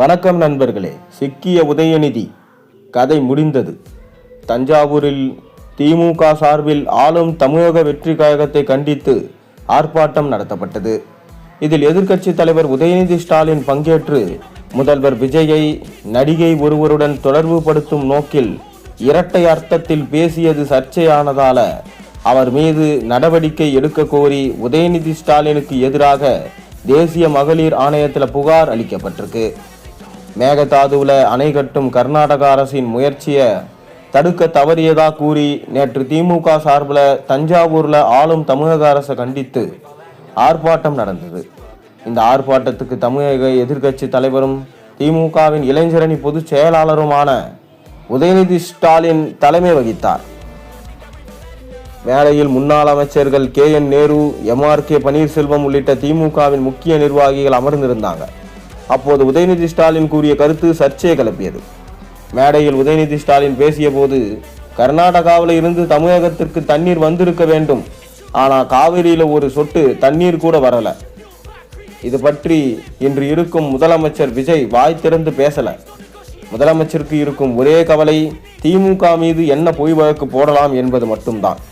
வணக்கம் நண்பர்களே. சிக்கிய உதயநிதி கதை முடிந்தது. தஞ்சாவூரில் திமுக சார்பில் ஆளும் தமிழக வெற்றி கழகத்தை கண்டித்து ஆர்ப்பாட்டம் நடத்தப்பட்டது. இதில் எதிர்க்கட்சி தலைவர் உதயநிதி ஸ்டாலின் பங்கேற்று முதல்வர் விஜயை நடிகை ஒருவருடன் தொடர்பு படுத்தும் நோக்கில் இரட்டை அர்த்தத்தில் பேசியது சர்ச்சையானதால அவர் மீது நடவடிக்கை எடுக்க கோரி உதயநிதி ஸ்டாலினுக்கு எதிராக தேசிய மகளிர் ஆணையத்தில் புகார் அளிக்கப்பட்டிருக்கு. மேகதாதுவில் அணை கட்டும் கர்நாடக அரசின் முயற்சியை தடுக்க தவறியதா கூறி நேற்று திமுக சார்பில் தஞ்சாவூரில் ஆளும் தமிழக அரசை கண்டித்து ஆர்ப்பாட்டம் நடந்தது. இந்த ஆர்ப்பாட்டத்துக்கு தமிழக எதிர்க்கட்சி தலைவரும் திமுகவின் இளைஞரணி பொதுச் செயலாளருமான உதயநிதி ஸ்டாலின் தலைமை வகித்தார். மேடையில் முன்னாள் அமைச்சர்கள் KN நேரு, MRK பன்னீர்செல்வம் உள்ளிட்ட திமுகவின் முக்கிய நிர்வாகிகள் அமர்ந்திருந்தாங்க. அப்போது உதயநிதி ஸ்டாலின் கூறிய கருத்து சர்ச்சையை கிளப்பியது. மேடையில் உதயநிதி ஸ்டாலின் பேசிய போது, கர்நாடகாவில் இருந்து தமிழகத்திற்கு தண்ணீர் வந்திருக்க வேண்டும், ஆனால் காவிரியில் ஒரு சொட்டு தண்ணீர் கூட வரல. இது பற்றி இன்று இருக்கும் முதலமைச்சர் விஜய் வாய் திறந்து பேசல. முதலமைச்சருக்கு இருக்கும் ஒரே கவலை திமுக மீது என்ன பொய் வழக்கு போடலாம் என்பது மட்டும்தான்.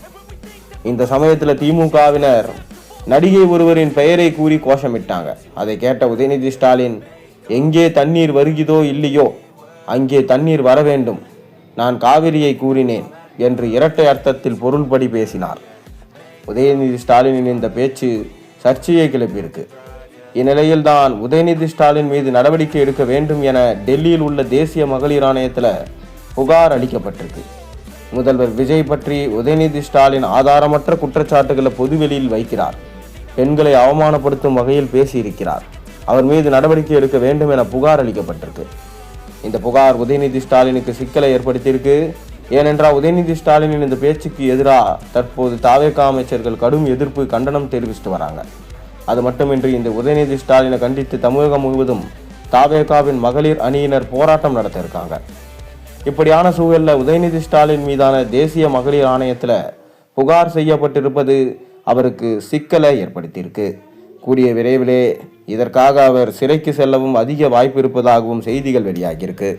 இந்த சமயத்தில் திமுகவினர் நடிகை ஒருவரின் பெயரை கூறி கோஷமிட்டாங்க. அதை கேட்ட உதயநிதி ஸ்டாலின், எங்கே தண்ணீர் வருகிறதோ இல்லையோ அங்கே தண்ணீர் வர வேண்டும், நான் காவிரியை கூறினேன் என்று இரட்டை அர்த்தத்தில் பொருள்படி பேசினார். உதயநிதி ஸ்டாலினின் இந்த பேச்சு சர்ச்சையை கிளப்பியிருக்கு. இந்நிலையில்தான் உதயநிதி ஸ்டாலின் மீது நடவடிக்கை எடுக்க வேண்டும் என டெல்லியில் உள்ள தேசிய மகளிர் ஆணையத்தில் புகார் அளிக்கப்பட்டிருக்கு. முதல்வர் விஜய் பற்றி உதயநிதி ஸ்டாலின் ஆதாரமற்ற குற்றச்சாட்டுகளை பொதுவெளியில் வைக்கிறார். பெண்களை அவமானப்படுத்தும் வகையில் பேசியிருக்கிறார். அவர் மீது நடவடிக்கை எடுக்க வேண்டும் என புகார் அளிக்கப்பட்டிருக்கு. இந்த புகார் உதயநிதி ஸ்டாலினுக்கு சிக்கலை ஏற்படுத்தியிருக்கு. ஏனென்றால் உதயநிதி ஸ்டாலினின் இந்த பேச்சுக்கு எதிராக தற்போது தாவேக அமைச்சர்கள் கடும் எதிர்ப்பு கண்டனம் தெரிவிச்சுட்டு வராங்க. அது மட்டுமின்றி இந்த உதயநிதி ஸ்டாலினை கண்டித்து தமிழகம் முழுவதும் தாவேகாவின் மகளிர் அணியினர் போராட்டம் நடத்த இருக்காங்க. இப்படியான சூழலில் உதயநிதி ஸ்டாலின் மீதான தேசிய மகளிர் ஆணையத்தில் புகார் செய்யப்பட்டிருப்பது அவருக்கு சிக்கலை ஏற்படுத்தியிருக்கு. கூடிய விரைவிலே இதற்காக அவர் சிறைக்கு செல்லவும் அதிக வாய்ப்பு இருப்பதாகவும் செய்திகள் வெளியாகியிருக்கு.